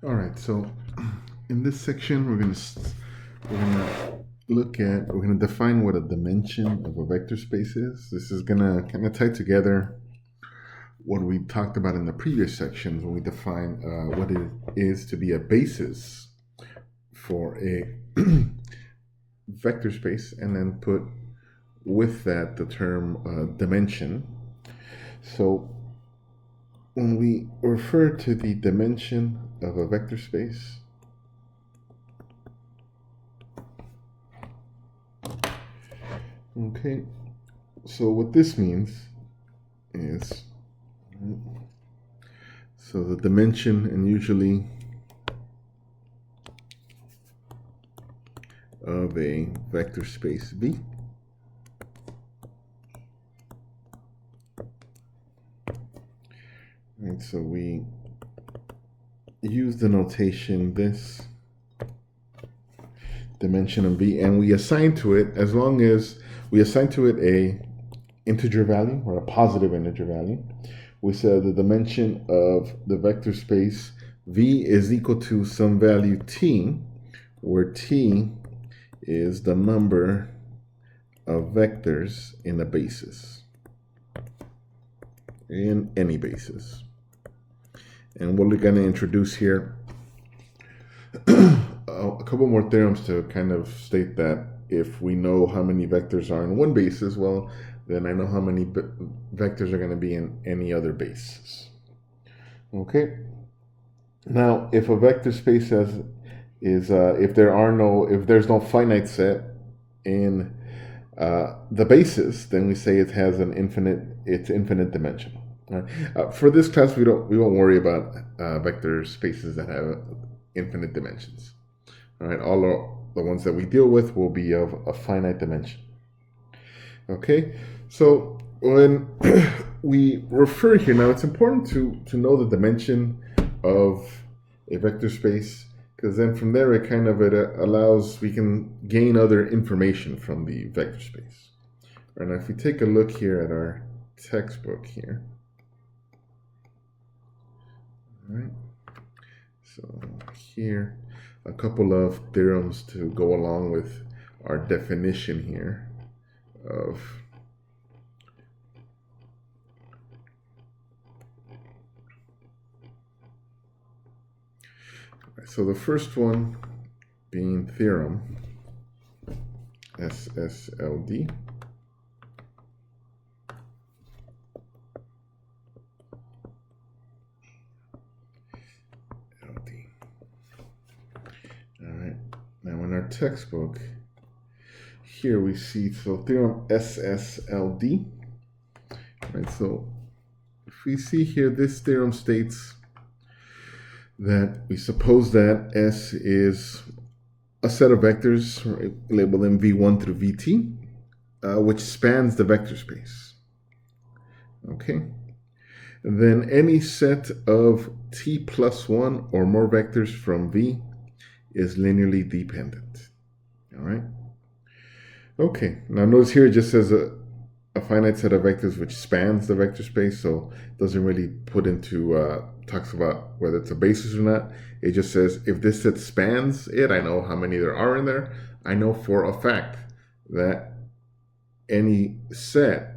All right, so in this section, we're gonna define what a dimension of a vector space is. This is gonna kind of tie together what we talked about in the previous sections when we define what it is to be a basis for a vector space, and then put with that the term dimension. So when we refer to the dimension of a vector space, okay, so what this means is, so the dimension, and usually of a vector space V, right, so we use the notation this dimension of V, and we assign to it, as long as we assign to it a integer value or a positive integer value, we said the dimension of the vector space V is equal to some value t, where t is the number of vectors in a basis, in any basis. And what we're going to introduce here a couple more theorems to kind of state that if we know how many vectors are in one basis, well, then I know how many vectors are going to be in any other basis. Okay. Now, if a vector space if there's no finite set in the basis, then we say it has it's infinite dimensional. Right? For this class, we won't worry about vector spaces that have infinite dimensions. All right, all the ones that we deal with will be of a finite dimension. Okay, so when we refer here, now it's important to know the dimension of a vector space, because then from there it allows, we can gain other information from the vector space. All right, now if we take a look here at our textbook here, all right, so here a couple of theorems to go along with our definition here of so the first one being theorem SSLD. Now in our textbook, here we see, so theorem SSLD, right? So if we see here, this theorem states that we suppose that S is a set of vectors, right, labeled them V1 through Vt, which spans the vector space. Okay? And then any set of t plus 1 or more vectors from V is linearly dependent. All right. Okay. Now notice here it just says a finite set of vectors which spans the vector space, so it doesn't really put into talks about whether it's a basis or not. It just says if this set spans it, I know how many there are in there. I know for a fact that any set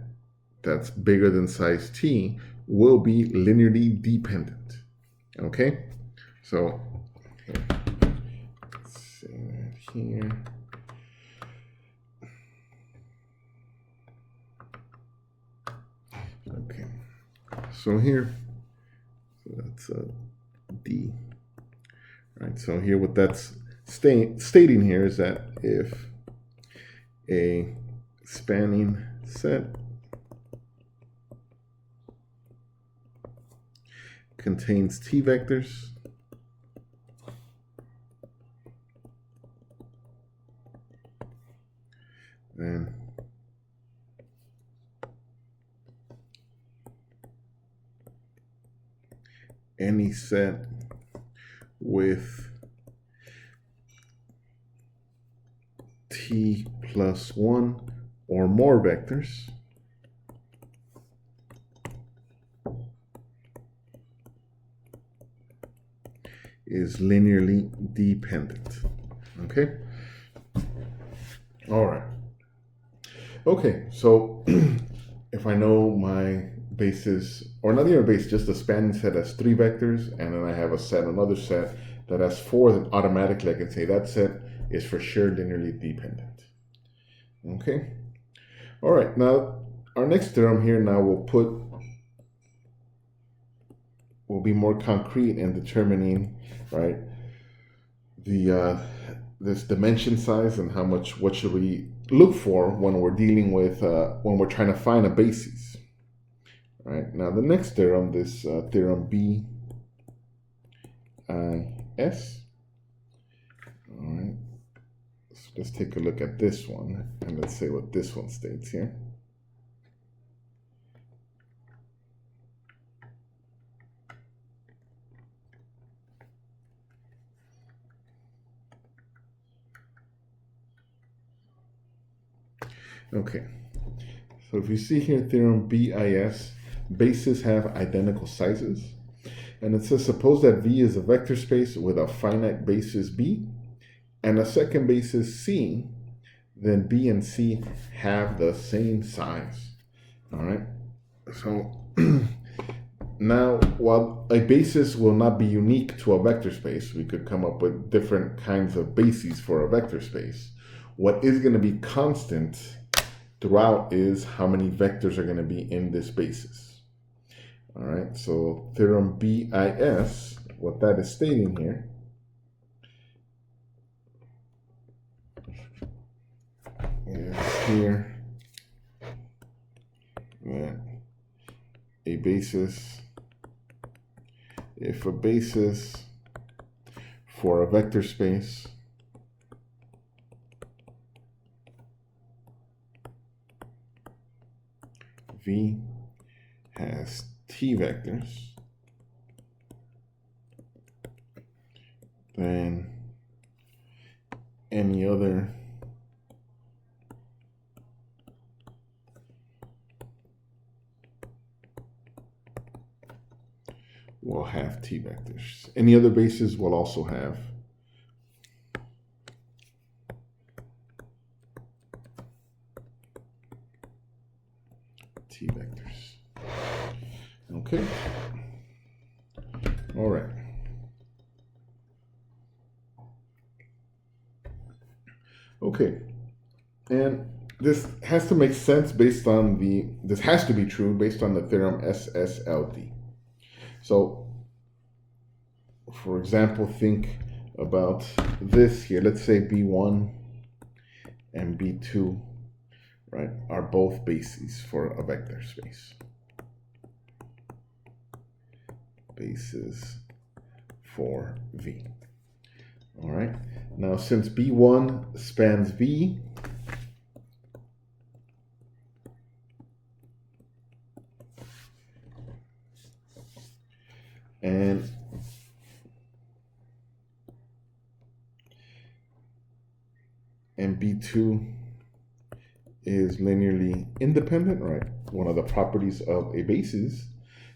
that's bigger than size t will be linearly dependent. Okay. So here. Okay, so here, so that's a D. All right, so here what that's stating here is that if a spanning set contains t vectors, then any set with t plus 1 or more vectors is linearly dependent. Okay? All right. Okay, so if I know my basis, or not even a base, just a spanning set has 3 vectors, and then I have another set that has 4, then automatically I can say that set is for sure linearly dependent. Okay? All right, now our next theorem here now will be more concrete in determining, right, the this dimension size and what should we look for when we're dealing with when we're trying to find a basis. All right, now the next theorem, this theorem BIS. All right, so let's take a look at this one, and let's say what this one states here. Okay, so if you see here theorem BIS, bases have identical sizes. And it says, suppose that V is a vector space with a finite basis B and a second basis C, then B and C have the same size. All right. So now, while a basis will not be unique to a vector space, we could come up with different kinds of bases for a vector space. What is going to be constant throughout is how many vectors are going to be in this basis. All right, so theorem BIS, what that is stating here is here that a basis, if a basis for a vector space V has T vectors, then any other will have T vectors. Any other bases will also have T vectors. Okay. All right. Okay. And this has to make sense based on this has to be true based on the theorem SSLD. So, for example, think about this here. Let's say B1 and B2, right, are both bases for a vector space. Bases for V. All right. Now, since B1 spans V, and B2 is linearly independent, right? One of the properties of a basis.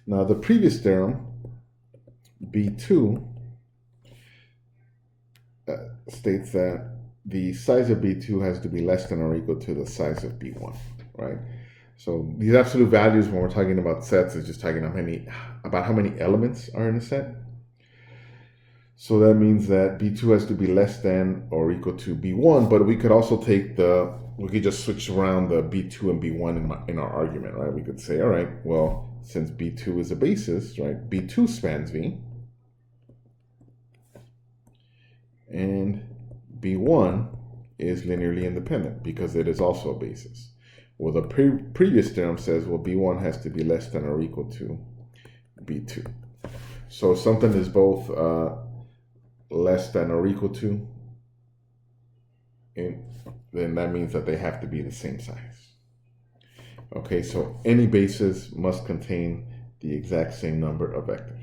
Now, the previous theorem, B2, states that the size of B2 has to be less than or equal to the size of B1, right? So these absolute values, when we're talking about sets, is just talking about how many elements are in a set. So that means that B2 has to be less than or equal to B1, but we could also we could just switch around the B2 and B1 in our argument, right? We could say, all right, well, since B2 is a basis, right, B2 spans V, and B1 is linearly independent because it is also a basis. Well, the previous theorem says, well, B1 has to be less than or equal to B2. So if something is both less than or equal to, then that means that they have to be the same size. Okay, so any basis must contain the exact same number of vectors.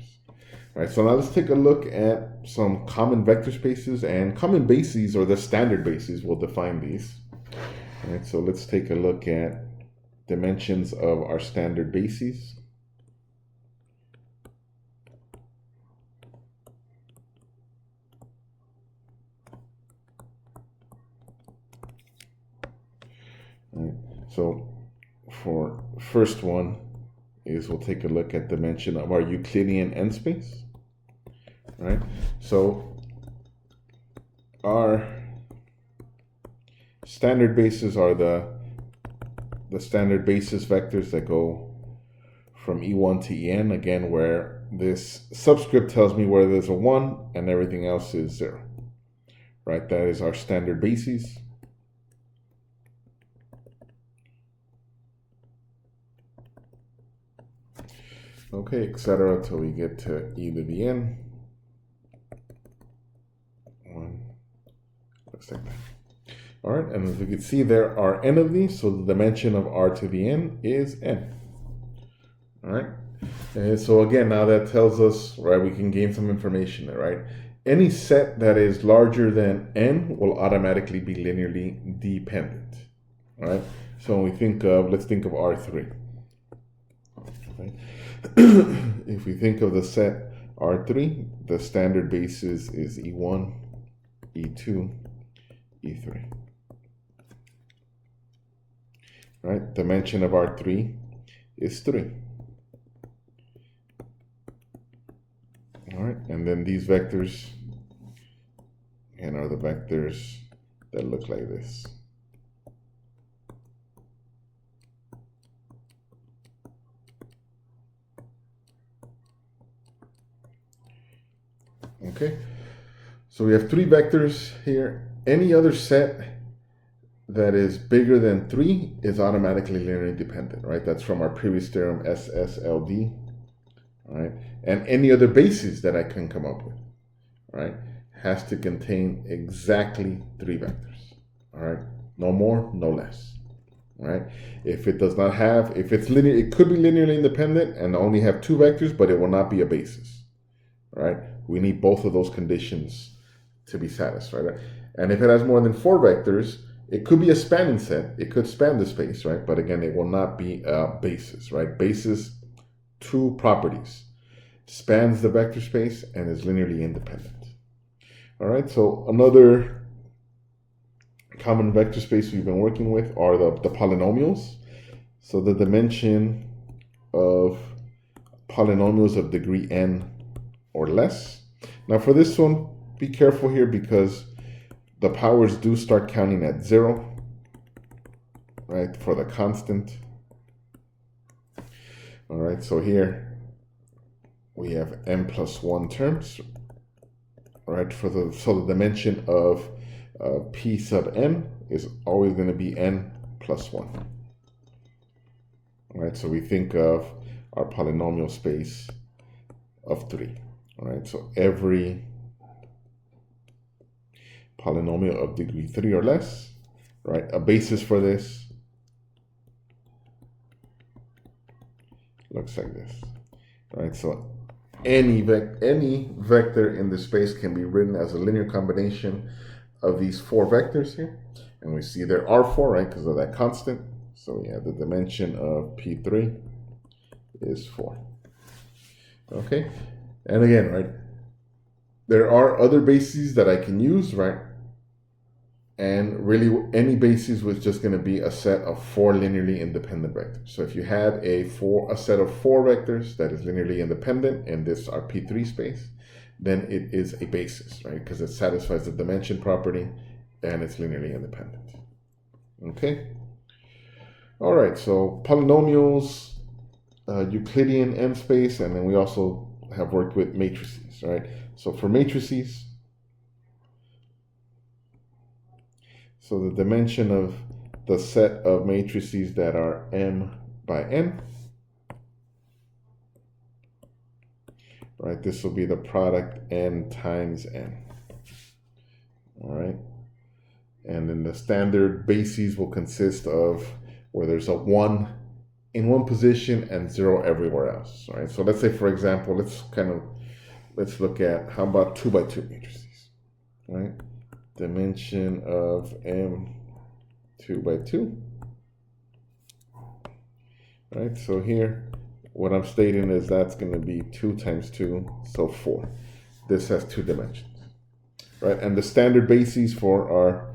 All right, so now let's take a look at some common vector spaces and common bases, or the standard bases. We'll define these. All right, so let's take a look at dimensions of our standard bases. So for first one is we'll take a look at dimension of our Euclidean n space, right? So our standard bases are the standard basis vectors that go from E1 to En, again, where this subscript tells me where there's a 1 and everything else is 0, right? That is our standard bases. Okay, etc. till we get to e to the n. 1, looks like that. All right, and as we can see, there are n of these, so the dimension of r to the n is n. All right, and so again, now that tells us, right, we can gain some information there, right? Any set that is larger than n will automatically be linearly dependent. All right, so when we think of, let's think of R3. Okay. If we think of the set R3, the standard basis is E1, E2, E3. Right? Dimension of R3 is 3. All right, and then these vectors and are the vectors that look like this. Okay, so we have 3 vectors here. Any other set that is bigger than 3 is automatically linearly dependent, right? That's from our previous theorem, SSLD, right? And any other basis that I can come up with, right, has to contain exactly 3 vectors, all right? No more, no less, all right? If it does not have, if it's linear, it could be linearly independent and only have 2 vectors, but it will not be a basis, all right? We need both of those conditions to be satisfied, right? And if it has more than 4 vectors, it could be a spanning set. It could span the space, right? But again, it will not be a basis, right? Basis, 2 properties. Spans the vector space and is linearly independent. All right, so another common vector space we've been working with are the polynomials. So the dimension of polynomials of degree n or less. Now for this one, be careful here because the powers do start counting at 0, right, for the constant. All right, so here we have n plus 1 terms, right, so the dimension of p sub n is always going to be n plus 1. All right, so we think of our polynomial space of 3. All right, so every polynomial of degree 3 or less, right? A basis for this looks like this, right? So any vector in the space can be written as a linear combination of these 4 vectors here, and we see there are 4, right, because of that constant. So we have the dimension of P3 is 4. Okay, and again, right, there are other bases that I can use, right? And really, any basis was just going to be a set of 4 linearly independent vectors. So if you had a set of 4 vectors that is linearly independent, and this are P3 space, then it is a basis, right? Because it satisfies the dimension property and it's linearly independent. Okay. All right. So polynomials, Euclidean n space, and then we also have worked with matrices, right? So for matrices, so the dimension of the set of matrices that are m by n, right? This will be the product n times n, all right? And then the standard bases will consist of where there's a 1 in one position and 0 everywhere else, right? So let's say, for example, let's look at, how about 2 by 2 matrices, right? Dimension of m 2 by 2, right? So here, what I'm stating is that's going to be 2 times 2, so 4. This has 2 dimensions, right? And the standard bases for our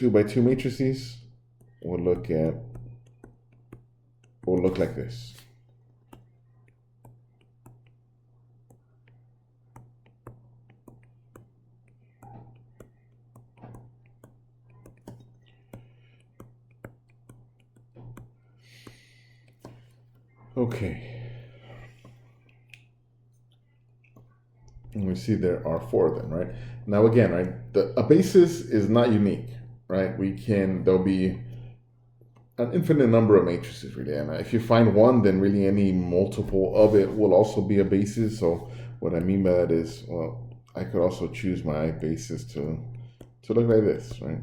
2 by 2 matrices will look like this. Okay. And we see there are 4 of them, right? Now again, right, a basis is not unique, right? There'll be an infinite number of matrices really, and if you find one, then really any multiple of it will also be a basis. So what I mean by that is, well, I could also choose my basis to look like this, right?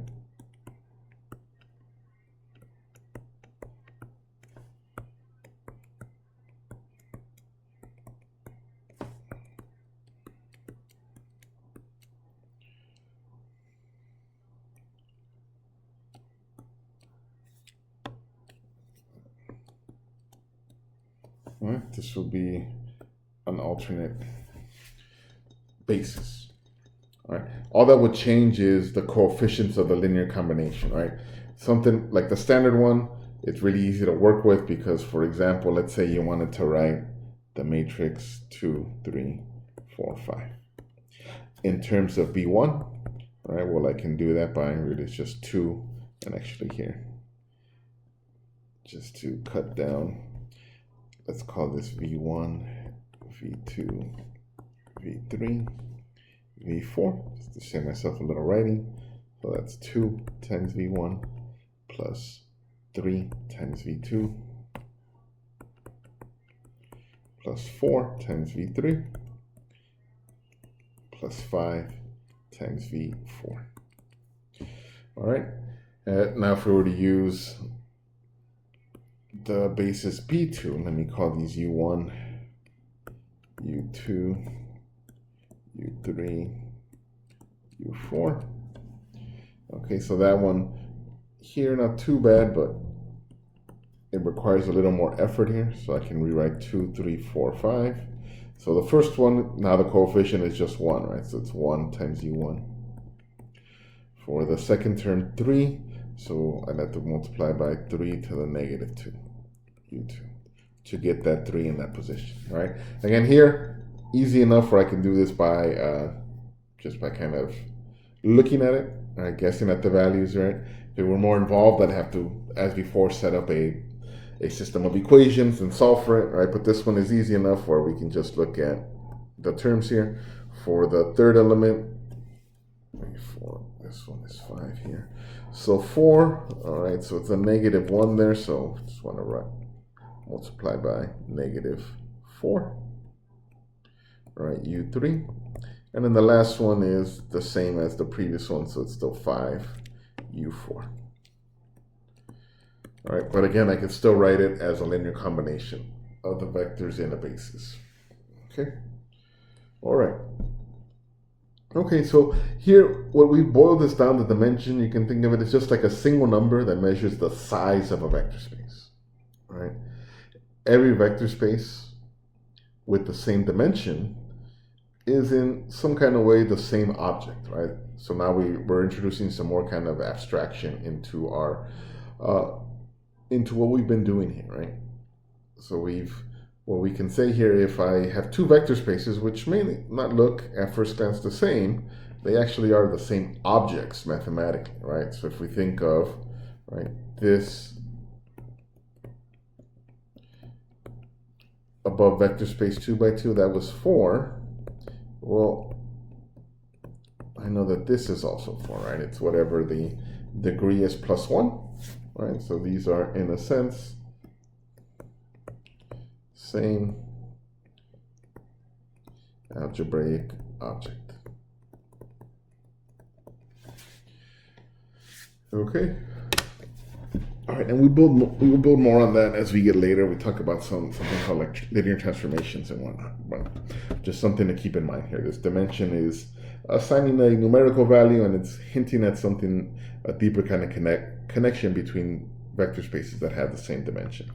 All right, this will be an alternate basis. All right, all that would change is the coefficients of the linear combination, right? Something like the standard one, it's really easy to work with because, for example, let's say you wanted to write the matrix 2, 3, 4, 5. In terms of B1, all right, well, I can do that by really it's just 2, and actually here, just to cut down, let's call this V1, V2, V3, V4, just to save myself a little writing. So that's 2 times V1 plus 3 times V2 plus 4 times V3 plus 5 times V4. All right, now if we were to use the basis B2, let me call these U1, U2, U3, U4. Okay, so that one here, not too bad, but it requires a little more effort here. So I can rewrite 2, 3, 4, 5. So the first one, now the coefficient is just 1, right? So it's 1 times U1. For the second term, 3. So I'd have to multiply by 3 to the negative 2, U2, to get that 3 in that position, right? Again, here, easy enough where I can do this by just by kind of looking at it, right, guessing at the values, right? If it were more involved, I'd have to, as before, set up a system of equations and solve for it, right? But this one is easy enough where we can just look at the terms here. For the third element, this one is 5 here. So 4, all right, so it's a negative 1 there, so just want to multiply by negative 4, all right, U3. And then the last one is the same as the previous one, so it's still 5, U4. All right, but again, I can still write it as a linear combination of the vectors in a basis. Okay, all right. Okay, so here, what we boil this down to dimension, you can think of it as just like a single number that measures the size of a vector space, right? Every vector space with the same dimension is in some kind of way the same object, right? So now we're introducing some more kind of abstraction into our into what we've been doing here, right? So what we can say here, if I have two vector spaces, which may not look at first glance the same, they actually are the same objects mathematically, right? So if we think of, right, this above vector space 2 by 2, that was 4. Well, I know that this is also 4, right? It's whatever the degree is plus 1, right? So these are, in a sense, same algebraic object. Okay. All right, and we will build more on that as we get later. We talk about something called like linear transformations and whatnot. But just something to keep in mind here. This dimension is assigning a numerical value, and it's hinting at something, a deeper kind of connection between vector spaces that have the same dimension.